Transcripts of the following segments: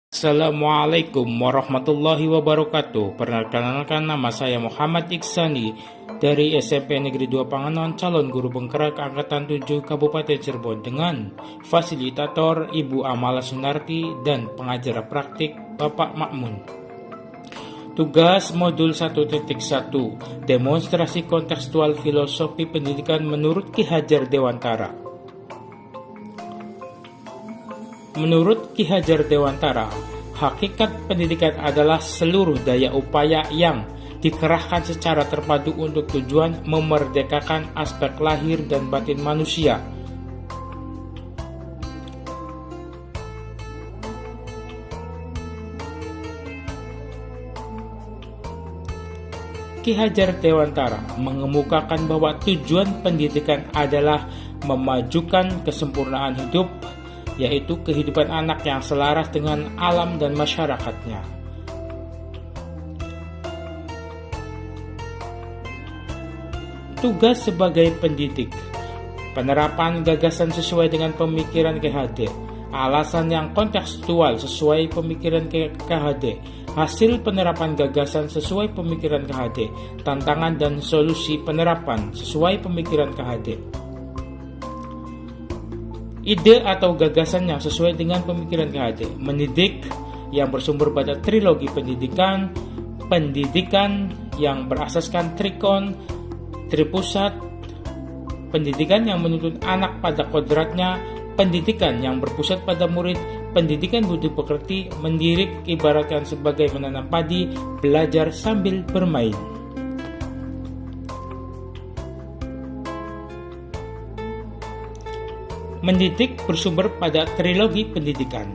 Assalamualaikum warahmatullahi wabarakatuh. Perkenalkan, nama saya Muhammad Iksani dari SMP Negeri 2 Panganon, calon guru penggerak angkatan 7 Kabupaten Cirebon dengan fasilitator Ibu Amala Sunarti dan pengajar praktik Bapak Makmun. Tugas modul 1.1 Demonstrasi kontekstual filosofi pendidikan menurut Ki Hajar Dewantara. Menurut Ki Hajar Dewantara, hakikat pendidikan adalah seluruh daya upaya yang dikerahkan secara terpadu untuk tujuan memerdekakan aspek lahir dan batin manusia. Ki Hajar Dewantara mengemukakan bahwa tujuan pendidikan adalah memajukan kesempurnaan hidup, yaitu kehidupan anak yang selaras dengan alam dan masyarakatnya. Tugas sebagai pendidik: penerapan gagasan sesuai dengan pemikiran KHD, alasan yang kontekstual sesuai pemikiran KHD, hasil penerapan gagasan sesuai pemikiran KHD, tantangan dan solusi penerapan sesuai pemikiran KHD. Ide atau gagasan yang sesuai dengan pemikiran KHD: mendidik yang bersumber pada trilogi pendidikan, pendidikan yang berasaskan trikon, tripusat, pendidikan yang menuntun anak pada kodratnya, pendidikan yang berpusat pada murid, pendidikan budi pekerti, mendidik ibaratkan sebagai menanam padi, belajar sambil bermain. Mendidik bersumber pada trilogi pendidikan.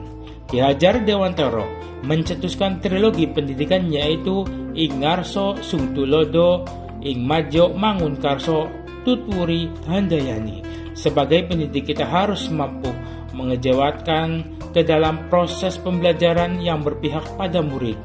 Ki Hajar Dewantara mencetuskan trilogi pendidikan, yaitu Ing Ngarso Sungtulodo, Ing Majo Mangunkarso Tutwuri Handayani. Sebagai pendidik, kita harus mampu mengejawatkan ke dalam proses pembelajaran yang berpihak pada murid.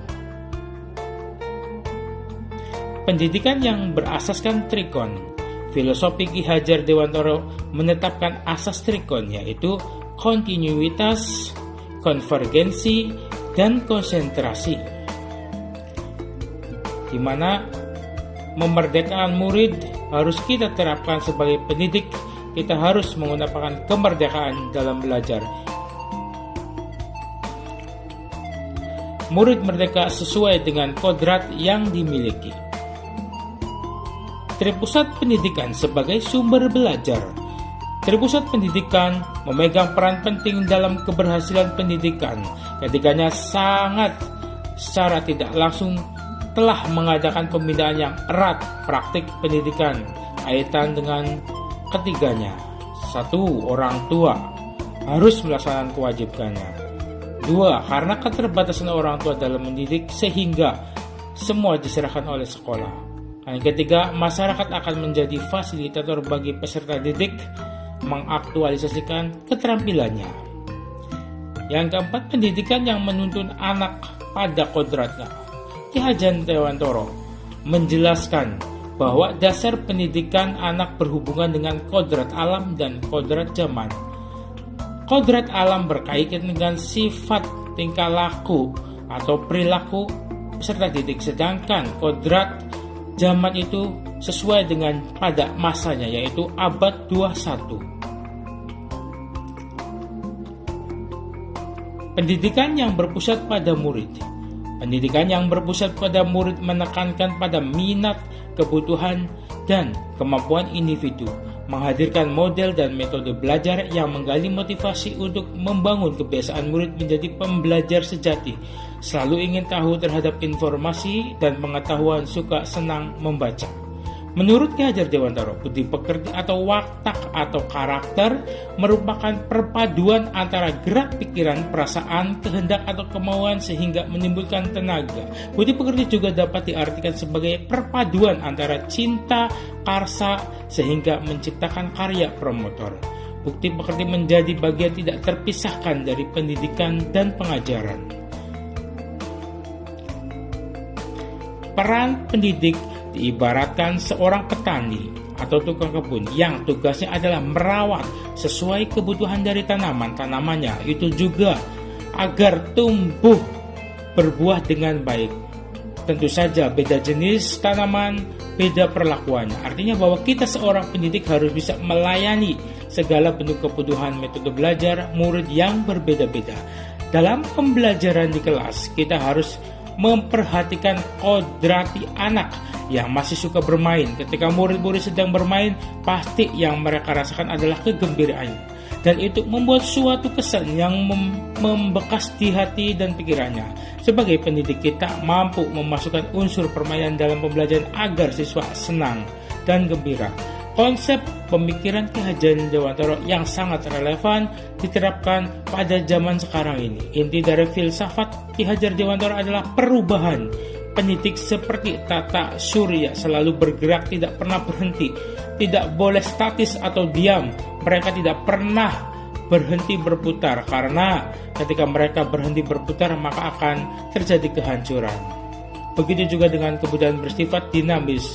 Pendidikan yang berasaskan trikon. Filosofi Ki Hajar Dewantara menetapkan asas trikon, yaitu kontinuitas, konvergensi, dan konsentrasi, di mana memerdekakan murid harus kita terapkan sebagai pendidik. Kita harus menggunakan kemerdekaan dalam belajar. Murid merdeka sesuai dengan kodrat yang dimiliki. Tripusat pendidikan sebagai sumber belajar. Tripusat pendidikan memegang peran penting dalam keberhasilan pendidikan. Ketiganya secara tidak langsung telah mengadakan pembinaan yang erat praktik pendidikan. Kaitan dengan ketiganya: 1. Orang tua harus melaksanakan kewajibannya. 2. Karena keterbatasan orang tua dalam mendidik sehingga semua diserahkan oleh sekolah. Yang ketiga, masyarakat akan menjadi fasilitator bagi peserta didik mengaktualisasikan keterampilannya. Yang keempat, pendidikan yang menuntun anak pada kodratnya. Ki Hajar Dewantara menjelaskan bahwa dasar pendidikan anak berhubungan dengan kodrat alam dan kodrat zaman. Kodrat alam berkaitan dengan sifat tingkah laku atau perilaku peserta didik, sedangkan kodrat zaman itu sesuai dengan pada masanya, yaitu abad 21. Pendidikan yang berpusat pada murid. Pendidikan yang berpusat pada murid menekankan pada minat, kebutuhan, dan kemampuan individu, menghadirkan model dan metode belajar yang menggali motivasi untuk membangun kebiasaan murid menjadi pembelajar sejati, selalu ingin tahu terhadap informasi dan pengetahuan, suka senang membaca. Menurut Ki Hajar Dewantara, budi pekerti atau watak atau karakter merupakan perpaduan antara gerak pikiran, perasaan, kehendak atau kemauan sehingga menimbulkan tenaga. Budi pekerti juga dapat diartikan sebagai perpaduan antara cinta, karsa sehingga menciptakan karya promotor. Budi pekerti menjadi bagian tidak terpisahkan dari pendidikan dan pengajaran. Peran pendidik diibaratkan seorang petani atau tukang kebun yang tugasnya adalah merawat sesuai kebutuhan dari tanaman-tanamannya. Itu juga agar tumbuh berbuah dengan baik. Tentu saja beda jenis tanaman, beda perlakuan. Artinya bahwa kita seorang pendidik harus bisa melayani segala bentuk kebutuhan metode belajar murid yang berbeda-beda. Dalam pembelajaran di kelas, kita harus memperhatikan kodrati anak yang masih suka bermain. Ketika murid-murid sedang bermain, pasti yang mereka rasakan adalah kegembiraan. Dan itu membuat suatu kesan yang membekas di hati dan pikirannya. Sebagai pendidik, kita mampu memasukkan unsur permainan dalam pembelajaran agar siswa senang dan gembira. Konsep pemikiran Ki Hajar Dewantara yang sangat relevan diterapkan pada zaman sekarang ini. Inti dari filsafat Ki Hajar Dewantara adalah perubahan. Pendidik seperti tata surya selalu bergerak, tidak pernah berhenti, tidak boleh statis atau diam. Mereka tidak pernah berhenti berputar, karena ketika mereka berhenti berputar maka akan terjadi kehancuran. Begitu juga dengan kebudayaan bersifat dinamis.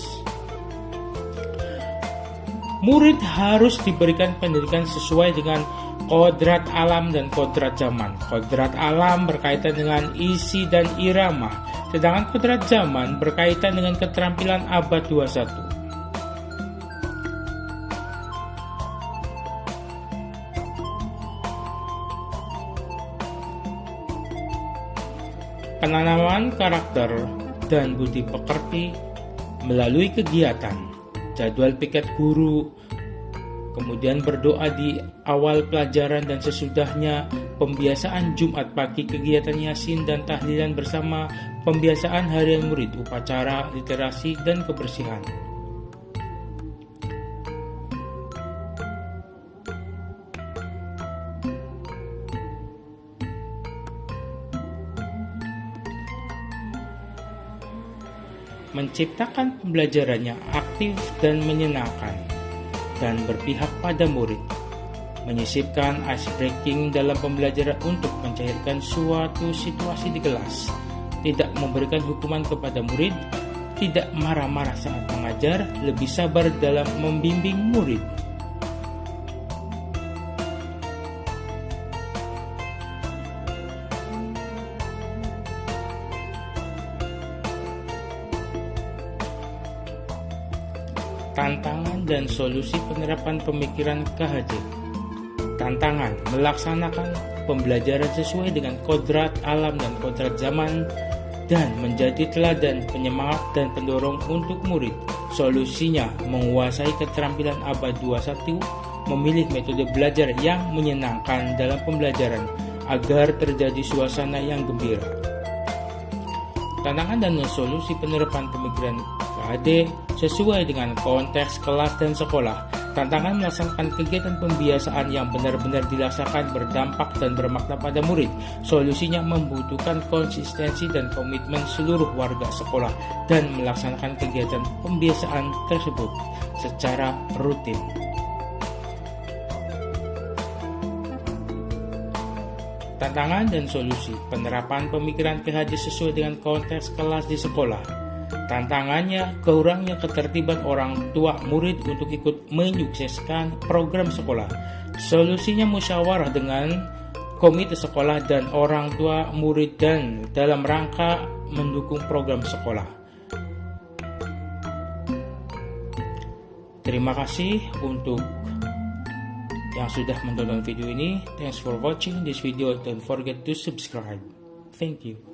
Murid harus diberikan pendidikan sesuai dengan kodrat alam dan kodrat zaman. Kodrat alam berkaitan dengan isi dan irama, sedangkan kodrat zaman berkaitan dengan keterampilan abad 21. Penanaman karakter dan budi pekerti melalui kegiatan, jadwal piket guru, kemudian berdoa di awal pelajaran dan sesudahnya, pembiasaan Jumat pagi, kegiatan Yasin dan tahlilan bersama, pembiasaan harian murid, upacara, literasi, dan kebersihan. Menciptakan pembelajarannya aktif dan menyenangkan, dan berpihak pada murid. Menyisipkan ice breaking dalam pembelajaran untuk mencairkan suatu situasi di kelas. Tidak memberikan hukuman kepada murid, tidak marah-marah saat mengajar, lebih sabar dalam membimbing murid. Tantangan dan solusi penerapan pemikiran KHD. Tantangan melaksanakan pembelajaran sesuai dengan kodrat alam dan kodrat zaman dan menjadi teladan, penyemangat dan pendorong untuk murid. Solusinya menguasai keterampilan abad 21, memilih metode belajar yang menyenangkan dalam pembelajaran agar terjadi suasana yang gembira. Tantangan dan solusi penerapan pemikiran KHD sesuai dengan konteks kelas dan sekolah. Tantangan melaksanakan kegiatan pembiasaan yang benar-benar dilaksanakan, berdampak dan bermakna pada murid. Solusinya membutuhkan konsistensi dan komitmen seluruh warga sekolah dan melaksanakan kegiatan pembiasaan tersebut secara rutin. Tantangan dan solusi penerapan pemikiran KHD sesuai dengan konteks kelas di sekolah. Tantangannya, kurangnya ketertiban orang tua murid untuk ikut menyukseskan program sekolah. Solusinya musyawarah dengan komite sekolah dan orang tua murid dan dalam rangka mendukung program sekolah. Terima kasih untuk yang sudah menonton video ini. Thanks for watching this video. Don't forget to subscribe. Thank you.